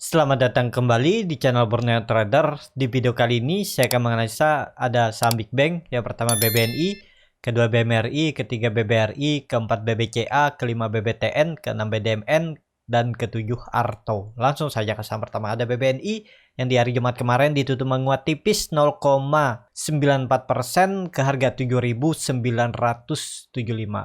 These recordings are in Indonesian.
Selamat datang kembali di channel Borneo Trader. Di video kali ini saya akan menganalisa ada saham Big Bang. Yang pertama BBNI, kedua BMRI, ketiga BBRI, keempat BBCA, kelima BBTN, keenam BDMN, dan ketujuh Arto. Langsung saja ke saham pertama, ada BBNI yang di hari Jumat kemarin ditutup menguat tipis 0,94% ke harga 7.975.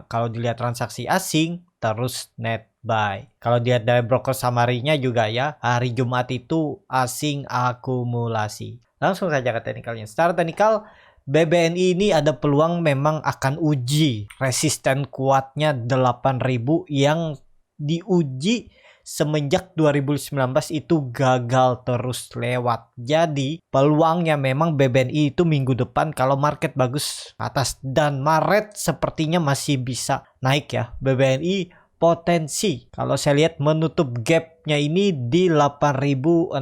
Kalau dilihat transaksi asing terus net buy. Kalau dilihat dari broker summary-nya juga ya, hari Jumat itu asing akumulasi. Langsung saja ke teknikalnya. Secara teknikal BBNI ini ada peluang memang akan uji resisten kuatnya 8.000 yang diuji semenjak 2019 itu gagal terus lewat. Jadi peluangnya memang BBNI itu minggu depan kalau market bagus atas, dan Maret sepertinya masih bisa naik ya. BBNI potensi kalau saya lihat menutup gapnya ini di 8.600.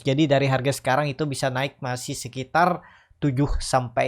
Jadi dari harga sekarang itu bisa naik masih sekitar 7-9%.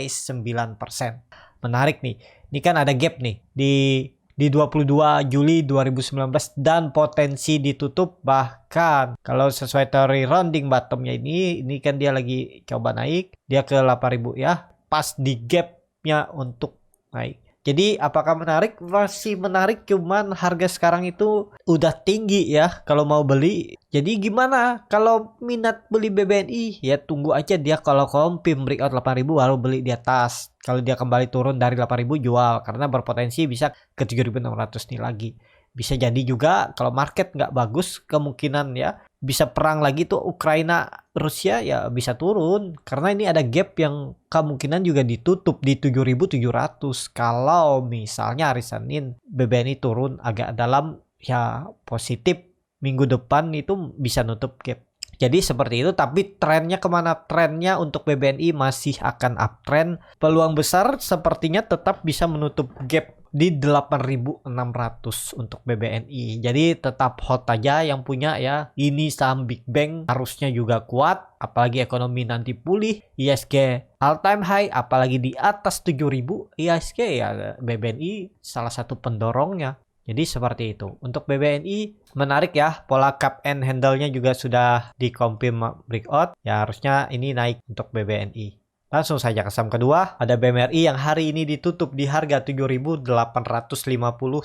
Menarik nih. Ini kan ada gap nih di 22 Juli 2019 dan potensi ditutup, bahkan kalau sesuai teori rounding bottomnya ini kan dia lagi coba naik, dia ke 8.000 ya, pas di gapnya untuk naik. Jadi apakah menarik? Masih menarik, cuman harga sekarang itu udah tinggi ya kalau mau beli. Jadi gimana kalau minat beli BBNI? Ya tunggu aja dia kalau kompim breakout 8.000 baru beli di atas. Kalau dia kembali turun dari 8.000 jual, karena berpotensi bisa ke 7.600 nih lagi. Bisa jadi juga kalau market nggak bagus, kemungkinan ya bisa perang lagi tuh Ukraina Rusia, ya bisa turun karena ini ada gap yang kemungkinan juga ditutup di 7.700. Kalau misalnya hari Senin BBNI turun agak dalam, ya positif minggu depan itu bisa nutup gap. Jadi seperti itu, tapi trennya kemana? Trennya untuk BBNI masih akan uptrend. Peluang besar sepertinya tetap bisa menutup gap di 8.600 untuk BBNI. Jadi tetap hot aja yang punya ya. Ini saham Big Bang harusnya juga kuat, apalagi ekonomi nanti pulih. ISG all time high, apalagi di atas 7.000 ISG ya, BBNI salah satu pendorongnya. Jadi seperti itu. Untuk BBNI menarik ya, pola cup and handle-nya juga sudah dikonfirm breakout. Ya harusnya ini naik untuk BBNI. Langsung saja ke saham kedua, ada BMRI yang hari ini ditutup di harga 7.850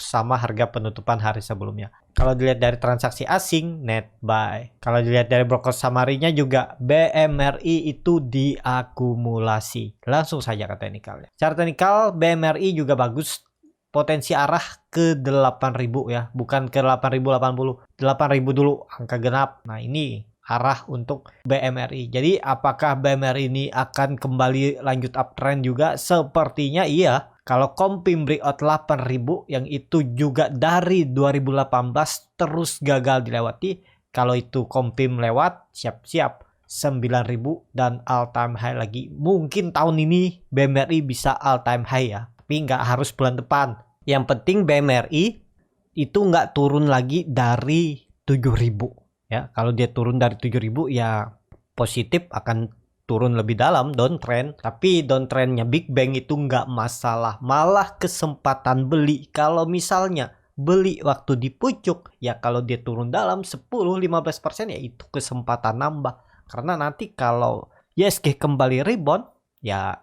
sama harga penutupan hari sebelumnya. Kalau dilihat dari transaksi asing, net buy. Kalau dilihat dari broker summary-nya juga BMRI itu diakumulasi. Langsung saja ke teknikalnya. Secara teknikal BMRI juga bagus. Potensi arah ke 8.000 ya, bukan ke 8.080. 8.000 dulu angka genap. Nah, ini arah untuk BMRI. Jadi apakah BMRI ini akan kembali lanjut uptrend juga? Sepertinya iya. Kalau kompim breakout 8.000 yang itu juga dari 2018 terus gagal dilewati. Kalau itu kompim lewat, siap-siap 9.000 dan all time high lagi. Mungkin tahun ini BMRI bisa all time high ya, tapi nggak harus bulan depan. Yang penting BMRI itu nggak turun lagi dari 7.000 ya. Kalau dia turun dari 7.000 ya positif akan turun lebih dalam, downtrend. Tapi downtrendnya Big Bang itu nggak masalah, malah kesempatan beli. Kalau misalnya beli waktu di pucuk ya, kalau dia turun dalam 10-15% ya itu kesempatan nambah. Karena nanti kalau ISG kembali rebound ya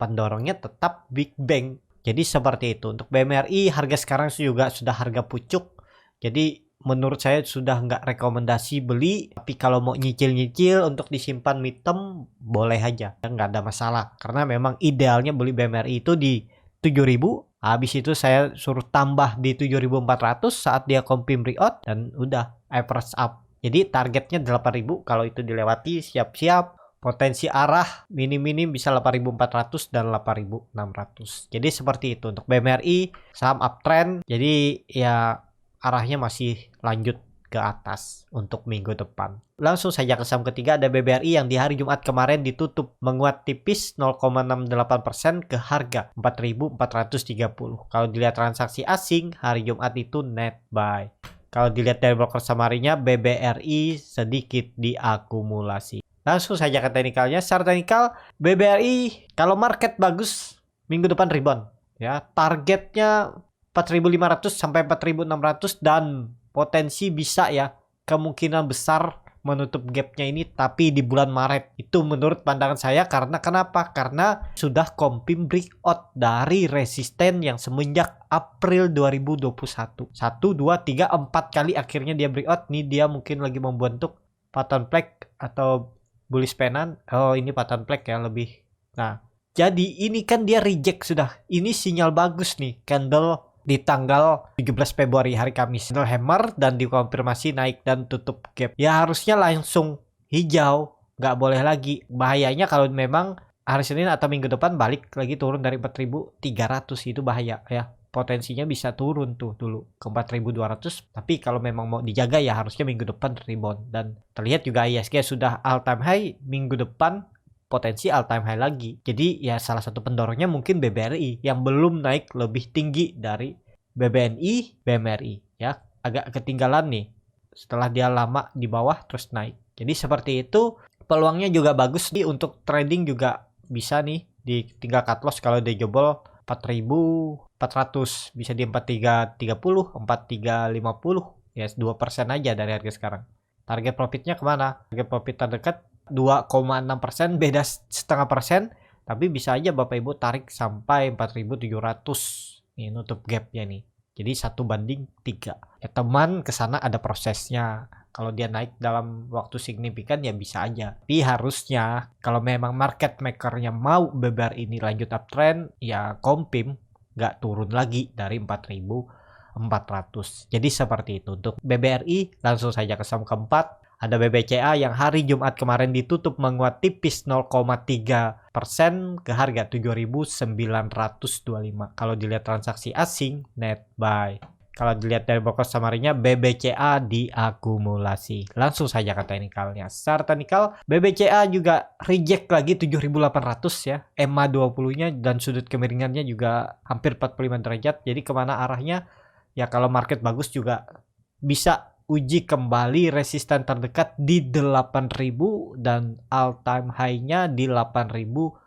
pendorongnya tetap Big Bang. Jadi seperti itu. Untuk BMRI harga sekarang juga sudah harga pucuk. Jadi menurut saya sudah nggak rekomendasi beli. Tapi kalau mau nyicil-nyicil untuk disimpan mid term boleh aja, nggak ada masalah. Karena memang idealnya beli BMRI itu di 7.000. Habis itu saya suruh tambah di 7.400 saat dia kompim breakout dan udah average up. Jadi targetnya 8.000. Kalau itu dilewati siap-siap. Potensi arah minim-minim bisa 8.400 dan 8.600. Jadi seperti itu untuk BMRI, saham uptrend. Jadi ya arahnya masih lanjut ke atas untuk minggu depan. Langsung saja ke saham ketiga, ada BBRI yang di hari Jumat kemarin ditutup menguat tipis 0,68% ke harga 4.430. Kalau dilihat transaksi asing hari Jumat itu net buy. Kalau dilihat dari broker summary-nya BBRI sedikit diakumulasi. Langsung saja ke teknikalnya. Secara teknikal BBRI kalau market bagus minggu depan rebound ya. Targetnya 4.500 sampai 4.600 dan potensi bisa ya kemungkinan besar menutup gapnya ini tapi di bulan Maret. Itu menurut pandangan saya karena kenapa? Karena sudah confirm breakout dari resisten yang semenjak April 2021. 1, 2, 3, 4 kali akhirnya dia breakout. Nih dia mungkin lagi membentuk pattern flag atau bullish pennant. Oh, ini pattern flag ya lebih. Nah, jadi ini kan dia reject sudah. Ini sinyal bagus nih, candle di tanggal 17 Februari hari Kamis. Candle hammer dan dikonfirmasi naik dan tutup gap. Ya harusnya langsung hijau, nggak boleh lagi. Bahayanya kalau memang hari Senin atau minggu depan balik lagi turun dari 4.300, itu bahaya ya. Potensinya bisa turun tuh dulu ke 4.200. Tapi kalau memang mau dijaga ya harusnya minggu depan rebound. Dan terlihat juga ISG sudah all time high minggu depan, potensi all time high lagi. Jadi ya salah satu pendorongnya mungkin BBRI yang belum naik lebih tinggi dari BBNI, BMRI ya. Agak ketinggalan nih setelah dia lama di bawah terus naik. Jadi seperti itu, peluangnya juga bagus nih untuk trading, juga bisa nih di tinggal cut loss kalau dia jebol 4.400 bisa di 4330, 4350 ya 2% aja dari harga sekarang. Target profitnya kemana? Target profit terdekat 2,6%, beda setengah persen, tapi bisa aja Bapak Ibu tarik sampai 4.700 nih nutup gapnya nih. Jadi 1:3 ya teman, kesana ada prosesnya. Kalau dia naik dalam waktu signifikan ya bisa aja. Tapi harusnya kalau memang market makernya mau bebar ini lanjut uptrend ya confirm nggak turun lagi dari 4.400. Jadi seperti itu. Untuk BBRI langsung saja ke saham keempat. Ada BBCA yang hari Jumat kemarin ditutup menguat tipis 0,3% ke harga 7.925. Kalau dilihat transaksi asing net buy. Kalau dilihat dari broker summary-nya, BBCA diakumulasi. Langsung saja ke teknikalnya. Secara teknikal, BBCA juga reject lagi 7.800 ya. EMA 20-nya dan sudut kemiringannya juga hampir 45 derajat. Jadi kemana arahnya? Ya kalau market bagus juga bisa uji kembali resisten terdekat di 8.000 dan all time high-nya di 8.250.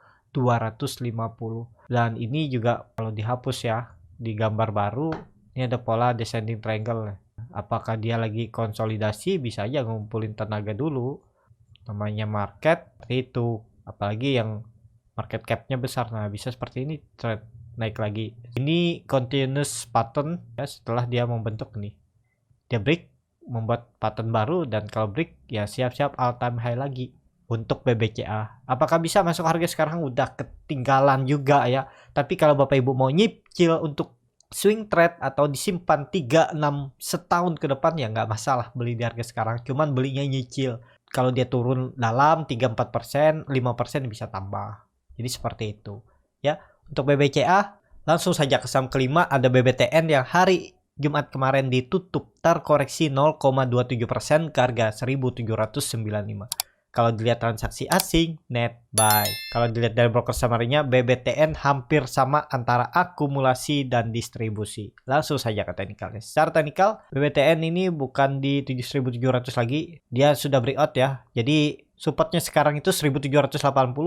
Dan ini juga kalau dihapus ya di gambar baru, ini ada pola descending triangle. Apakah dia lagi konsolidasi? Bisa aja ngumpulin tenaga dulu. Namanya market itu, apalagi yang market cap-nya besar. Nah, bisa seperti ini trend naik lagi. Ini continuous pattern ya, setelah dia membentuk nih. Dia break, membuat pattern baru, dan kalau break ya siap-siap all time high lagi untuk BBCA. Apakah bisa masuk harga sekarang? Udah ketinggalan juga ya. Tapi kalau Bapak Ibu mau nyicil untuk swing trade atau disimpan 3-6 setahun ke depan ya nggak masalah beli di harga sekarang. Cuman belinya nyicil. Kalau dia turun dalam 3-4%, 5% bisa tambah. Jadi seperti itu ya. Untuk BBCA langsung saja ke saham kelima. Ada BBTN yang hari Jumat kemarin ditutup terkoreksi 0,27% ke harga 1.795. Kalau dilihat transaksi asing, net buy. Kalau dilihat dari broker summary-nya, BBTN hampir sama antara akumulasi dan distribusi. Langsung saja ke teknikalnya. Secara teknikal, BBTN ini bukan di 7.700 lagi. Dia sudah breakout ya. Jadi supportnya sekarang itu 1.780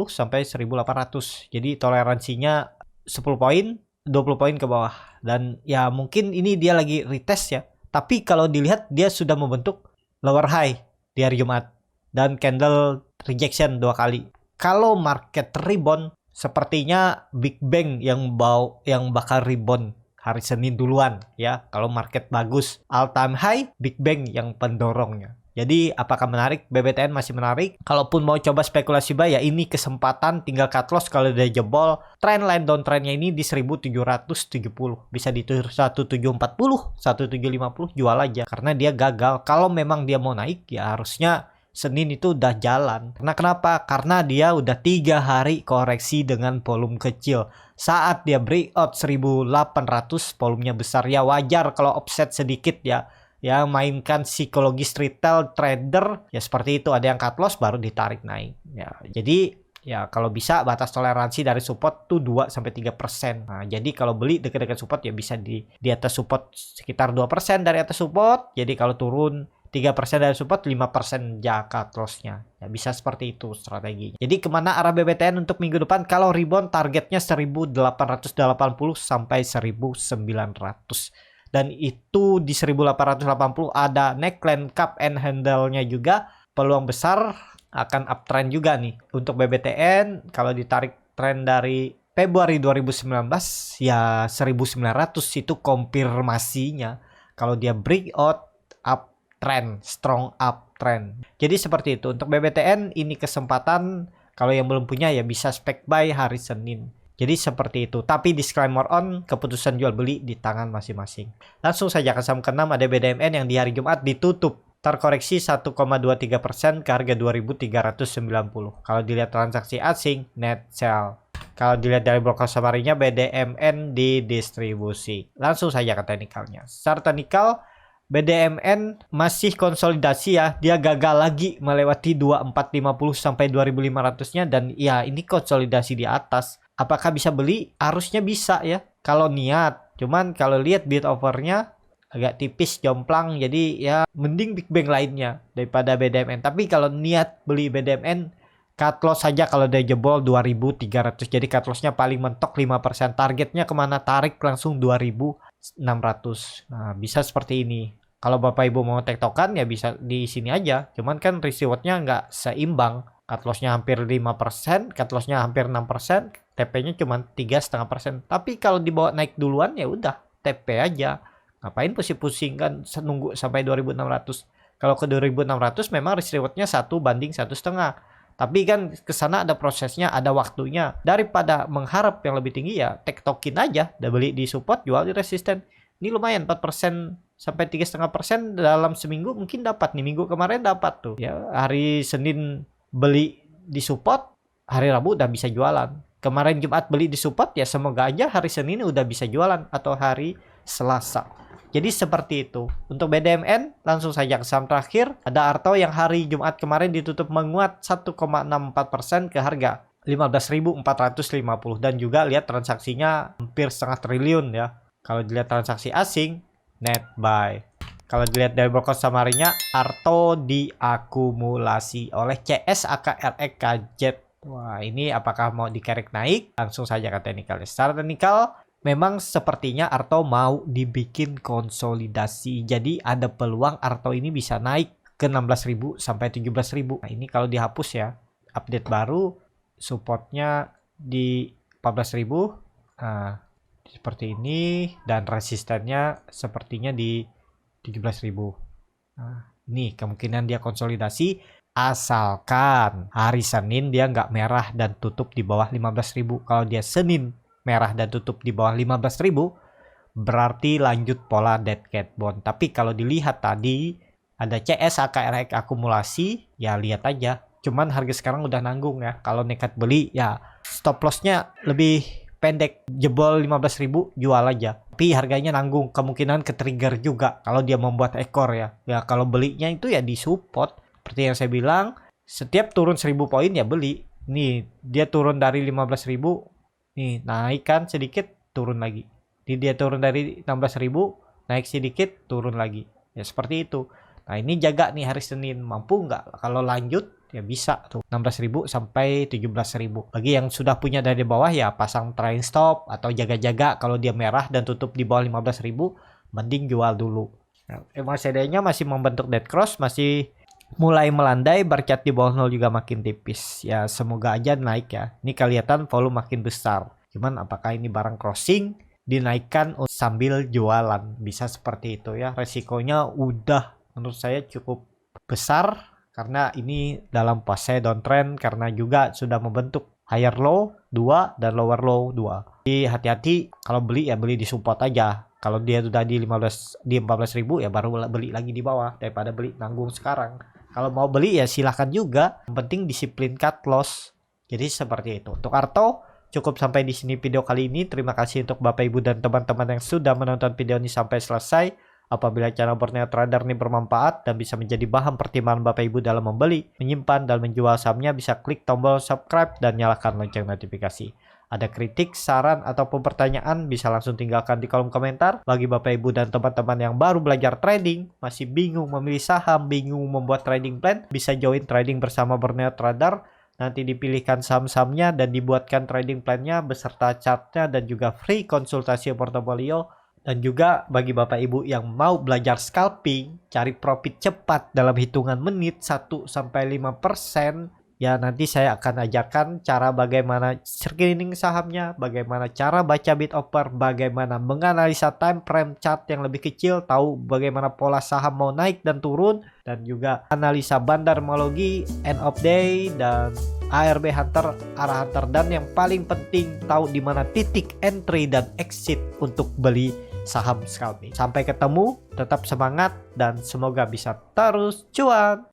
sampai 1.800. Jadi toleransinya 10 poin, 20 poin ke bawah. Dan ya mungkin ini dia lagi retest ya. Tapi kalau dilihat dia sudah membentuk lower high di hari Jumat dan candle rejection 2 kali. Kalau market rebound, sepertinya Big Bang yang bakal rebound hari Senin duluan ya. Kalau market bagus, all time high, Big Bang yang pendorongnya. Jadi apakah menarik? BBTN masih menarik. Kalaupun mau coba spekulasi buy ya ini kesempatan, tinggal cut loss kalau udah jebol. Trendline downtrendnya ini di 1770. Bisa di 1740, 1750 jual aja. Karena dia gagal. Kalau memang dia mau naik ya harusnya Senin itu udah jalan. Karena kenapa? Karena dia udah 3 hari koreksi dengan volume kecil. Saat dia breakout 1800, volumenya besar ya wajar kalau offset sedikit ya. Ya mainkan psikologis retail trader ya seperti itu, ada yang cut loss baru ditarik naik ya. Jadi ya kalau bisa batas toleransi dari support tuh 2-3%. Nah, jadi kalau beli dekat-dekat support ya bisa di atas support sekitar 2% dari atas support. Jadi kalau turun 3% dari support, 5% cut loss-nya. Ya bisa seperti itu strateginya. Jadi kemana arah BBTN untuk minggu depan? Kalau rebound targetnya 1880 sampai 1900. Dan itu di 1880 ada neckline cup and handle-nya juga. peluang besar akan uptrend juga nih. Untuk BBTN kalau ditarik tren dari Februari 2019 ya 1900 itu konfirmasinya kalau dia breakout uptrend, strong uptrend. Jadi seperti itu. Untuk BBTN ini kesempatan, kalau yang belum punya ya bisa spek buy hari Senin. Jadi seperti itu. Tapi disclaimer on, keputusan jual beli di tangan masing-masing. Langsung saja ke saham ke-6 ada BDMN yang di hari Jumat ditutup terkoreksi 1,23% ke harga 2.390. Kalau dilihat transaksi asing, net sell. Kalau dilihat dari broker summary-nya, BDMN didistribusi. Langsung saja ke teknikalnya. Secara teknikal, BDMN masih konsolidasi ya. Dia gagal lagi melewati 2450 sampai 2500-nya dan ya ini konsolidasi di atas. Apakah bisa beli? Harusnya bisa ya. Kalau niat. Cuman kalau lihat bid offer-nya agak tipis, jomplang. Jadi ya mending big bang lainnya daripada BDMN. Tapi kalau niat beli BDMN, cut loss saja kalau dia jebol 2300. Jadi cut loss-nya paling mentok 5%. Targetnya kemana? Tarik langsung 2600. Nah, bisa seperti ini. Kalau Bapak Ibu mau tektokan ya bisa di sini aja. Cuman kan risk reward-nya nggak seimbang. Cut loss-nya hampir 5%, cut loss-nya hampir 6%, TP-nya cuma 3,5%. Tapi kalau dibawa naik duluan ya udah TP aja. Ngapain pusing-pusing kan nunggu sampai 2600. Kalau ke 2600 memang risk reward-nya 1:1,5. Tapi kan ke sana ada prosesnya, ada waktunya. Daripada mengharap yang lebih tinggi ya tektokin aja. Udah beli di support, jual di resisten. Ini lumayan 4% sampai 3,5% dalam seminggu mungkin dapat nih. Minggu kemarin dapat tuh. Ya, hari Senin beli di support, hari Rabu udah bisa jualan. Kemarin Jumat beli di support ya semoga aja hari Senin udah bisa jualan atau hari Selasa. Jadi seperti itu. Untuk BDMN langsung saja ke saham terakhir. Ada Arto yang hari Jumat kemarin ditutup menguat 1,64% ke harga 15.450 dan juga lihat transaksinya hampir setengah triliun ya. Kalau dilihat transaksi asing, net buy. Kalau dilihat dari broker summary-nya, Arto diakumulasi oleh CS AKRE KZ. Wah, ini apakah mau dikerek naik? Langsung saja ke teknikal. Secara teknikal, memang sepertinya Arto mau dibikin konsolidasi. Jadi ada peluang Arto ini bisa naik ke 16.000 sampai 17.000. Nah, ini kalau dihapus ya. Update baru, supportnya di 14.000. Nah, seperti ini. Dan resistennya sepertinya di 17.000. Nah, ini kemungkinan dia konsolidasi asalkan hari Senin dia nggak merah dan tutup di bawah 15.000. Kalau dia Senin merah dan tutup di bawah 15.000 berarti lanjut pola dead cat bond. Tapi kalau dilihat tadi ada CS AKRE akumulasi, ya lihat aja. Cuman harga sekarang udah nanggung ya. Kalau nekat beli ya stop lossnya lebih pendek, jebol 15.000 jual aja. Tapi harganya nanggung, kemungkinan ke trigger juga kalau dia membuat ekor ya. Ya kalau belinya itu ya di support. Seperti yang saya bilang, setiap turun 1000 poin ya beli. Nih, dia turun dari 15.000, nih naik kan sedikit, turun lagi. Nih dia turun dari 16.000, naik sedikit, turun lagi. Ya seperti itu. Nah ini jaga nih hari Senin, mampu nggak? Kalau lanjut ya bisa tuh 16.000 sampai 17.000. Bagi yang sudah punya dari bawah ya pasang trailing stop atau jaga-jaga kalau dia merah dan tutup di bawah 15.000, mending jual dulu. Nah, MACD-nya masih membentuk dead cross, masih mulai melandai, bercat di bawah 0 juga makin tipis. Ya semoga aja naik ya. Ini kelihatan volume makin besar. Cuman apakah ini barang crossing dinaikkan sambil jualan? Bisa seperti itu ya. Resikonya udah menurut saya cukup besar karena ini dalam fase downtrend karena juga sudah membentuk higher low 2 dan lower low 2. Jadi hati-hati kalau beli ya beli di support aja. Kalau dia sudah di 14.000 ya baru beli lagi di bawah daripada beli nanggung sekarang. Kalau mau beli ya silahkan juga. Yang penting disiplin cut loss. Jadi seperti itu. Untuk Arto cukup sampai di sini video kali ini. Terima kasih untuk Bapak Ibu dan teman-teman yang sudah menonton video ini sampai selesai. Apabila channel Borneo Trader ini bermanfaat dan bisa menjadi bahan pertimbangan Bapak Ibu dalam membeli, menyimpan, dan menjual sahamnya, bisa klik tombol subscribe dan nyalakan lonceng notifikasi. Ada kritik, saran, ataupun pertanyaan bisa langsung tinggalkan di kolom komentar. Bagi Bapak Ibu dan teman-teman yang baru belajar trading, masih bingung memilih saham, bingung membuat trading plan, bisa join trading bersama Borneo Trader. Nanti dipilihkan saham-sahamnya dan dibuatkan trading plannya beserta chartnya dan juga free konsultasi portofolio Dan juga bagi Bapak Ibu yang mau belajar scalping, cari profit cepat dalam hitungan menit 1-5%, ya nanti saya akan ajarkan cara bagaimana screening sahamnya, bagaimana cara baca bid offer, bagaimana menganalisa time frame chart yang lebih kecil, tahu bagaimana pola saham mau naik dan turun, dan juga analisa bandarmologi, end of day, dan ARB Hunter, arah Hunter, dan yang paling penting tahu di mana titik entry dan exit untuk beli saham scalping. Sampai ketemu, tetap semangat dan semoga bisa terus cuan.